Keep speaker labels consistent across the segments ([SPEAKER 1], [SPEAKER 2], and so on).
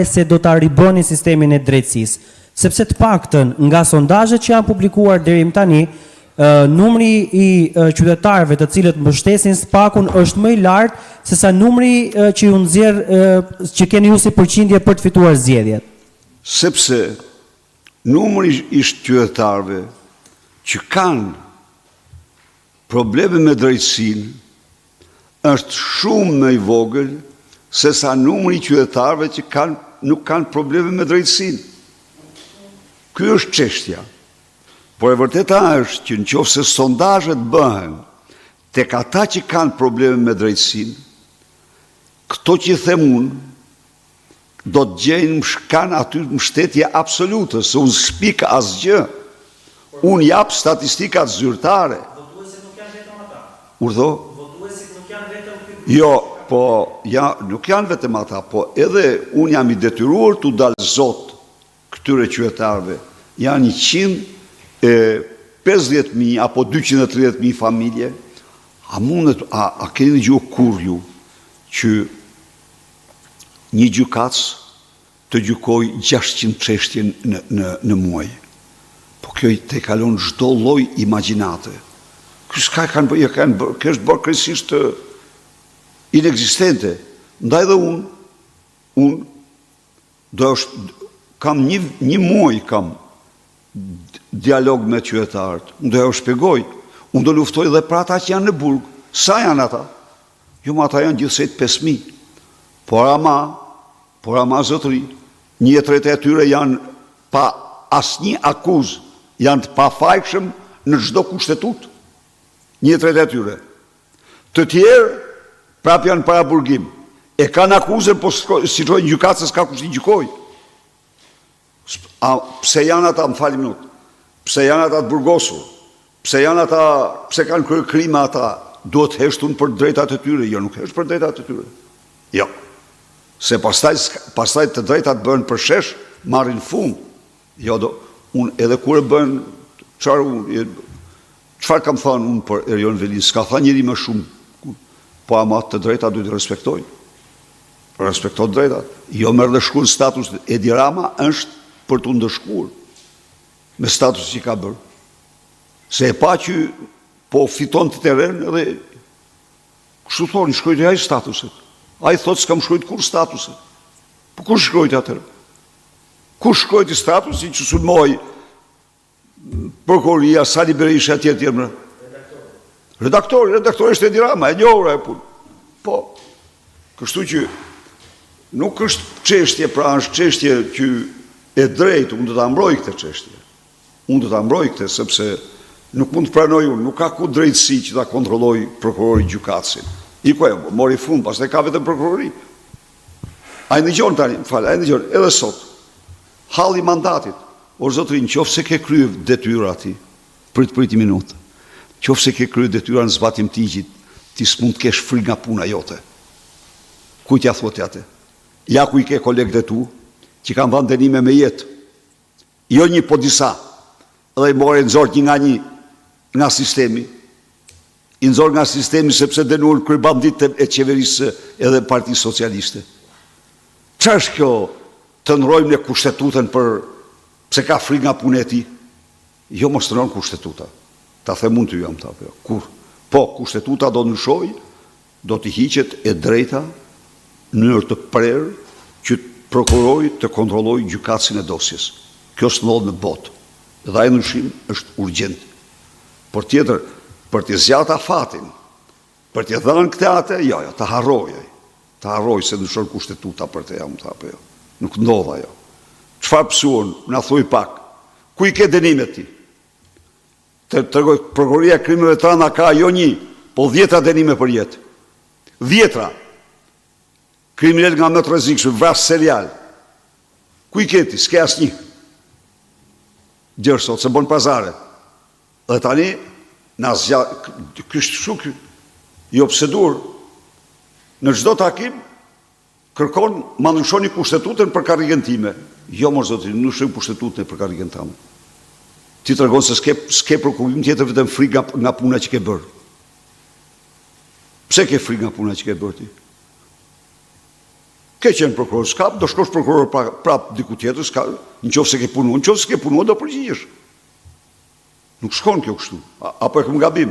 [SPEAKER 1] se do ta ribëni sistemin e drejtësisë, sepse të paktën nga sondazhet që janë publikuar deri më tani, numri i qytetarëve të cilët mbështesin SPAK-un është më i lartë se sa numri që ju nxjerr që keni ju si përqindje për të fituar zgjedhjet.
[SPEAKER 2] Sepse numri i qytetarëve që kanë probleme me drejtësinë është shumë më i vogël se sa numri i qytetarëve që nuk kanë probleme me drejtësinë. Ky është çështja. Por e vërteta është që nëse sondazhet bëhen tek ata që kanë probleme me drejtësinë, këto që them unë do të gjejnë aty mbështetje absolute, se unë s'pik asgjë. Unë jap statistikat zyrtare.
[SPEAKER 1] Votuesit nuk janë vetëm ata.
[SPEAKER 2] Urdhë?
[SPEAKER 1] Votuesit nuk janë vetëm
[SPEAKER 2] Jo, po nuk janë vetëm ata, po edhe unë jam i detyruar t'u dalë zot këtyre qytetarëve. Janë 150.000 apo 230.000 familje. A keni dëgjuar kur ju që një gjykatës të gjykoj 600 çështje në muaj? Po kjo i te kalon çdo lloj imagjinate. Kjo është bërë kryesisht inekzistente. Ndaj dhe unë kam një muaj kam dialog me qytetarët. Unë do ja shpjegoj. Unë do luftoj dhe për ata që janë në burg. Sa janë ata? Jo, ma ata janë gjithsej 5.000. Por ama zotëri, 1/3 e tyre janë pa asnjë akuzë, janë të pafajshëm në çdo kushtetut. 1/3 e tyre. Të tjerë prap janë para burgim. E kanë akuzën, po si çojnë gjykatë s'ka kush t'i gjykoj. Pse janë ata, më fali minut, pse janë ata të burgosur, pse kanë kryer krima ata, duhet heshtun për drejtat e tyre? Jo, nuk hesht për drejtat e tyre. Jo. Se pastaj të drejtat bëhen për shesh, marrin fund. Jo, unë edhe kur e bën çfarë kam thënë unë për Erion Velin, s'ka thënë njëri më shumë, po ama të drejtat duhet të respektojnë. Respekto të drejtat. Jo merr dhe shkruan status Edi Rama është për të ndëshkuar me status që ka bërë. Se e pa që po fiton të teren edhe kështu thoni, shkrojt e ai statuset. Ai thotë s'kam shkrojt kur statuset. Po kur shkrojt atërë? Kur shkrojt i statusi që sulmoj prokuroria, Sali Berisha tjerë më? Redaktori është Edi Rama, e njohura e punë. Po, kështu që nuk është çështje, pra është çështje që e drejtë, unë do ta mbroj këtë çështje. Unë do ta mbroj këtë sepse nuk mund të pranoj unë, nuk ka ku drejtësi që ta kontrolloj prokurori gjykatësin. Mori fund, pastaj ka vetëm prokurori. Ai dëgjon tani, edhe sot. Halli mandatit. O zotëri, nëse ke kryer detyrën ti, prit një minutë. Nëse ke kryer detyrën në zbatim të ligjit, ti s'mund të kesh frikë nga puna jote. Kujt ja thotë atë? Ja ku i ke kolegët e tu, që kanë dhënë dënime me jetë. Jo një, po disa. Edhe i morën nxort një nga sistemi. I nxorë nga sistemi sepse dënuan kryebanditët e qeverisë edhe Partisë Socialiste. Ç'është është kjo të ndrojmë në kushtetutën pse ka frikë nga puna e tij? Jo, mos ndron kushtetuta. Ta them unë ty jam ta apo jo. Kur? Po, kushtetuta do ndryshojë, do të hiqet e drejta në mënyrë të prerë që prokurori të kontrollojë gjykatësin e dosjes. Kjo s'ndodh në botë. Dhe ai ndryshim është urgjent. Por tjetër, për të zgjata fatin, për të dhënë këtë atë, jo, ta harroj. Ta harroj se ndryshon kushtetuta për të jam ta apo jo. Nuk ndodh ajo. Çfarë psuan? Na thuj pak. Ku i ke dënimet ti? Tregoj, prokuroria e krimeve të rënda ka jo një, po 10 dënime për jetë. 10. Kriminal nga më të rrezikshëm, vras serial. Ku i ke ti? S'ke asnjë. Gjërë sot, se bon pazare. Dhe tani, kështë shukë, i obsedur, në çdo takim, kërkon ma ndryshoni kushtetutën për karrigën time. Jo, mos zotëri, nuk ndryshojmë kushtetutën për karrigën tënde. Ti tregon se s'ke prokurim tjetër vetëm frikë nga puna që ke bërë. Pse ke frikë nga puna që ke bërë ti? Ke qenë prokuror, s'ka, do shkosh prokuror prap diku tjetër, s'ka, në qoftë se ke punuar, në qoftë se ke punuar do përgjigjesh. Nuk shkon kjo kështu. Apo e kam gabim?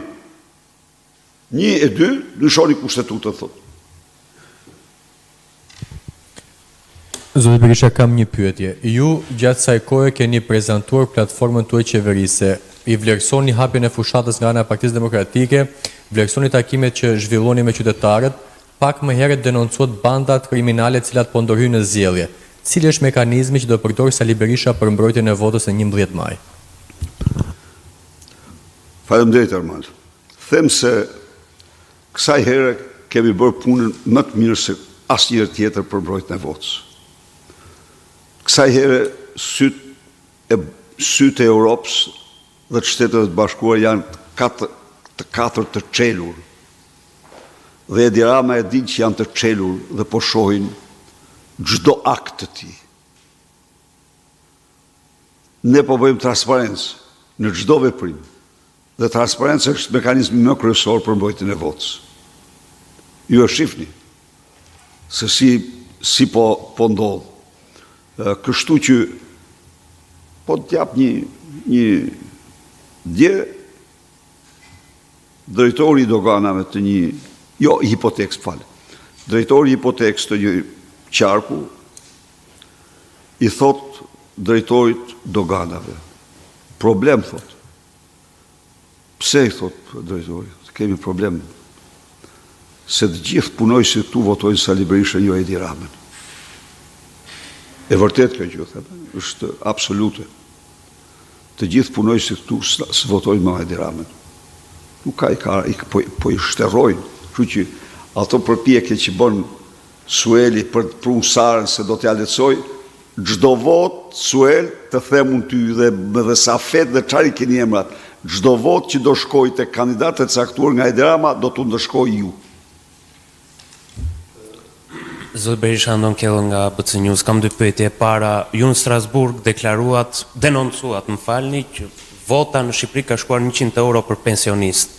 [SPEAKER 2] 1 e 2, lëshoni kushtetutën, thotë.
[SPEAKER 3] Zoti Berisha, kam një pyetje. Ju gjatë kësaj kohe keni prezantuar platformën tuaj qeverise. I vlerësoni hapjen e fushatës nga ana e Partisë Demokratike, vlerësoni takimet që zhvilloni me qytetarët, pak më herët denoncuat bandat kriminale të cilat po ndorhyjnë në zgjedhje. Cili është mekanizmi që do përdorë Sali Berisha për mbrojtjen e votës në 11 maj?
[SPEAKER 2] Faleminderit Armand. Them se kësaj here kemi bërë punën më të mirë se asnjëherë tjetër për mbrojtjen e votës. Kësaj here sytë e Europës dhe të Shtetet e Bashkuara janë të katër të çelur. Dhe Edi Rama e din që janë të çelur dhe po shohin çdo akt të tij. Ne po bëjmë transparencë në çdo veprim. Dhe transparenca është mekanizmi më kryesor për mbrojtjen e votës. Ju e shihni se si po ndodh. Kështu që po të jap një dje drejtori i doganave të drejtori i hipotekës të një qarku i thot drejtorit doganave. Problem, thot. Pse i thot drejtorit? Kemi problem. Se të gjithë punojësit këtu votojnë Sali Berishën, jo Edi Ramën. E vërtet kjo gjë, është absolute. Të gjithë punojësit këtu votojnë me Edi Ramën. Nuk ka po i shterojnë. Kështu që ato përpjekje që bën Sueli për unë Sarën se do t'ja lecoj, çdo vot Suel të them unë ty dhe Safet dhe çfarë keni emrat, çdo vot që do shkoj te kandidatët e caktuar nga Edi Rama do t'u ndëshkoj ju.
[SPEAKER 4] Zot Berisha, Andon Kello nga BC News, kam dy pyetje. Para, ju në Strasburg denoncuat, më falni, që vota në Shqipëri ka shkuar 100 euro për pensionist.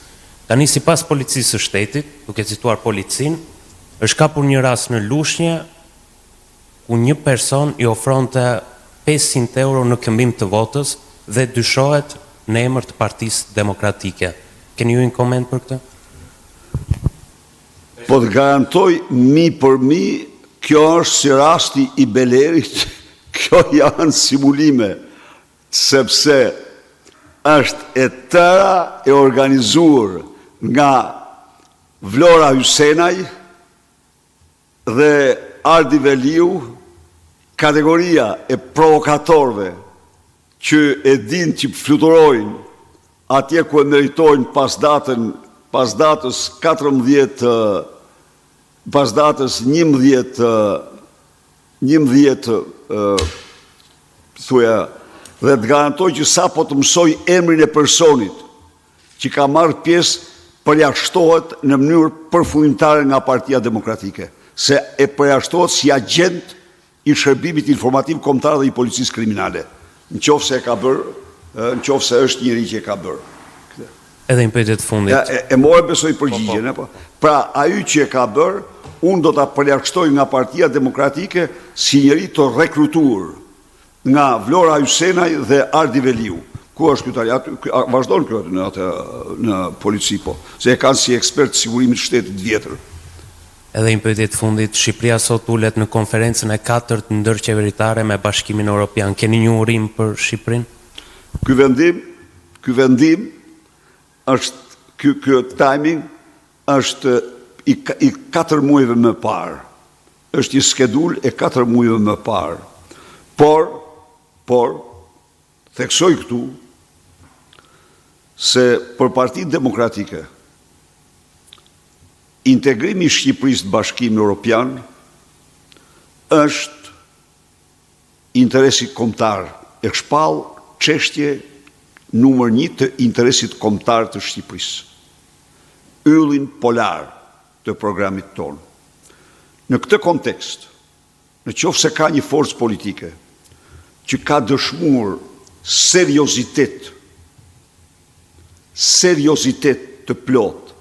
[SPEAKER 4] Tani sipas policisë së shtetit, duke cituar policinë, është kapur një rast në Lushnjë ku një person i ofronte 500 euro në këmbim të votës dhe dyshohet në emër të Partisë Demokratike. Keni ju një koment për këtë?
[SPEAKER 2] Po të garantoj mi për mi, kjo është si rasti i Belerit, kjo janë simulime, sepse është e tëra e organizuar nga Vlora Hysenaj dhe Ardi Veliu, kategoria e provokatorve që e din që fluturojnë atje ku e meritojnë pas datës 11 thuja, dhe të garantoj që sa po të mësoj emrin e personit që ka marrë pjesë përjashtohet në mënyrë përfundimtare nga Partia Demokratike, se e përjashtohet si agent i shërbimit informativ kombëtar dhe i policisë kriminale, në qoftë se e ka bërë, në qoftë se është njëri që e ka bërë.
[SPEAKER 4] Edhe një pyetje të fundit.
[SPEAKER 2] E morë besoj përgjigjen. Pra, ajo që e ka bërë, unë do ta përjashtoj nga Partia Demokratike si njëri të rekrutuar nga Vlora Hysenaj dhe Ardi Veliu. Ku është ky vazhdon kjo në polici po, se e kanë si ekspert sigurimit shtetit vjetër.
[SPEAKER 4] Edhe një pyetje të fundit, Shqipëria sot ulet në konferencën e 4 ndërqeveritare me Bashkimin Evropian. Keni një urim për Shqipërinë?
[SPEAKER 2] Ky vendim është ky timing është i 4 muajve më parë. Është një skedul e 4 muajve më parë. Por theksoj këtu se për Partinë Demokratike integrimi i Shqipërisë në Bashkimin Evropian është interesi kombëtar, e shpall çështje numër 1 të interesit kombëtar të Shqipërisë. Yllin polar të programit tonë. Në këtë kontekst, në qoftë se ka një forcë politike që ka dëshmuar seriozitet të plot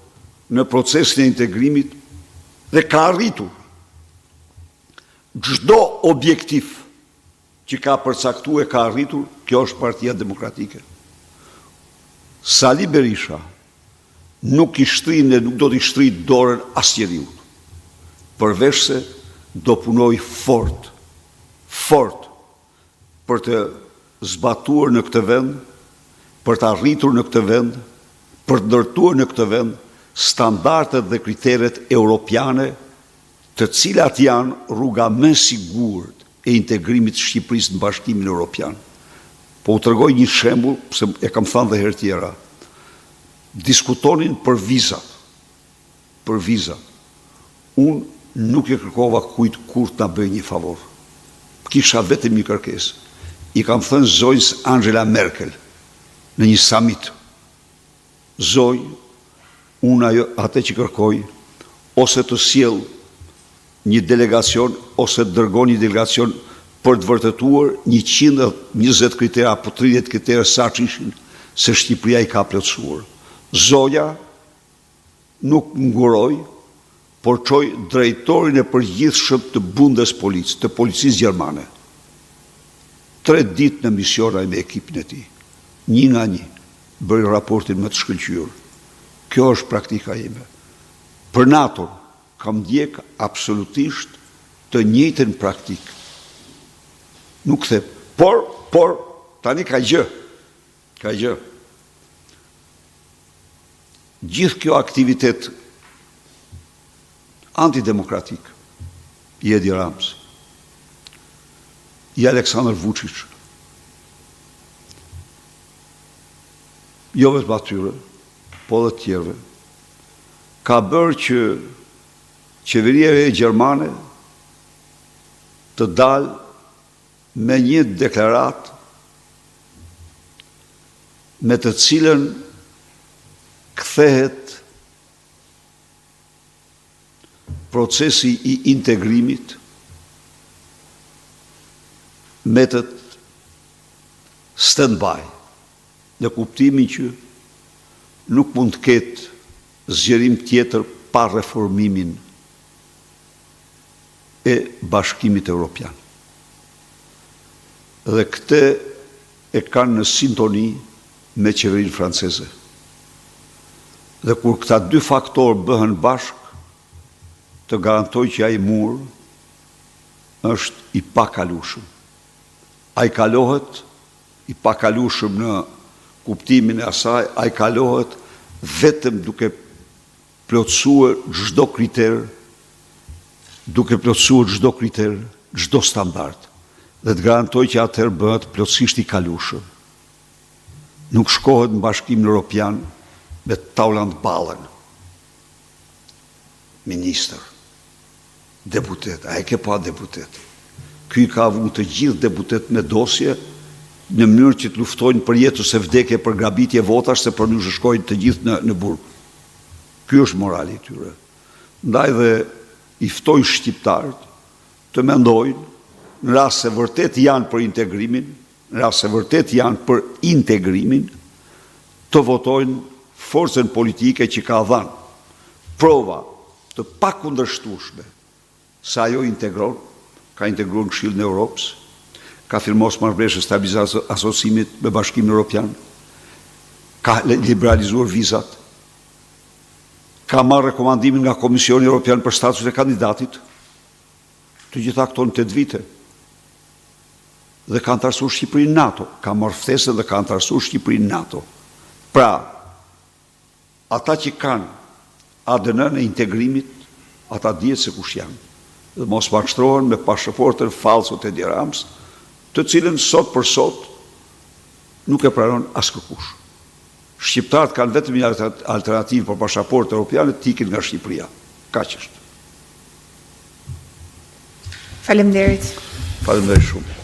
[SPEAKER 2] në procesin e integrimit dhe ka arritur çdo objektiv që ka përcaktuar ka arritur, kjo është Partia Demokratike. Sali Berisha nuk i shtrin dhe nuk do t'i shtrit dorën asnjëriut, përveç se do punoj fort për të zbatuar në këtë vend, për të arritur në këtë vend, për të ndërtuar në këtë vend standardet dhe kriteret europiane, të cilat janë rruga më e sigurt e integrimit të Shqipërisë në Bashkimin Evropian. Po u tregoj një shembull, pse e kam thënë dhe herë tjera. Diskutonin për vizat. Për vizat. Unë nuk e kërkova kujt kur të na bëjë një favor. Kisha vetëm një kërkesë. I kam thënë zonjës Angela Merkel në një summit. Zonjë, unë atë që kërkoj, ose të sjell një delegacion, ose të dërgon një delegacion për të vërtetuar 120 kritera, apo 30 kritera sa që ishin, se Shqipëria i ka plotësuar. Zoja nuk nguroj, por çoi drejtorin e përgjithshëm të Bundespolic, të policisë gjermane. 3 ditë në mision ai me ekipin e tij. Një nga një, bëri raportin më të shkëlqyer. Kjo është praktika ime. Për NATO kam ndjek absolutisht të njëjtën praktikë. Nuk them, por tani ka gjë. Ka gjë. Gjithë kjo aktivitet antidemokratik i Edi Rams, i Aleksandr Vučić, jo vetëm atyre, po dhe tjerëve, ka bërë që qeveria e gjermane të dalë me një deklarat me të cilën kthehet procesi i integrimit me të stand-by, në kuptimin që nuk mund të ketë zgjerim tjetër pa reformimin e Bashkimit Evropian. Dhe këtë e kanë në sintoni me qeverinë franceze. Dhe kur këta dy faktorë bëhen bashk, të garantoj që ai mur është i pakalueshëm. Ai kalohet i pakalueshëm në kuptimin e asaj, ai kalohet vetëm duke plotësuar çdo kriter, çdo standard. Dhe të garantoj që atëherë bëhet plotësisht i kalueshëm. Nuk shkohet në Bashkimin Evropian me taulant ballën. Ministër, deputet, a e ke pa deputet? Ky ka avu të gjithë deputet me dosje në mënyrë që të luftojnë për jetë ose vdekje, për grabitje votash, se për në shkojnë të gjithë në burg. Ky është morali i tyre. Ndaj dhe i ftoj shqiptarët të mendojnë, në rast se vërtet janë për integrimin, të votojnë forcën politike që ka dhënë prova të pakundërshtueshme se ajo integron, ka integruar në Këshillin e Europës, ka firmos marrëveshje stabilizimit asociimit me Bashkimin Evropian, ka liberalizuar vizat, ka marrë rekomandimin nga Komisioni Evropian për statusin e kandidatit, të gjitha këto në 8 vite, dhe ka antarësuar Shqipërinë NATO, ka marrë ftesën dhe ka antarësuar Shqipërinë NATO. Pra, ata që kanë ADN në integrimit, ata dihet se kush janë. Dhe mos mashtrohen me pasaportën falso të Edi Rams, të cilën sot për sot nuk e pranon askëkush. Shqiptarët kanë vetëm një alternativë për pasaportë europiane, të ikin nga Shqipëria. Kaq është.
[SPEAKER 5] Faleminderit.
[SPEAKER 2] Faleminderit shumë.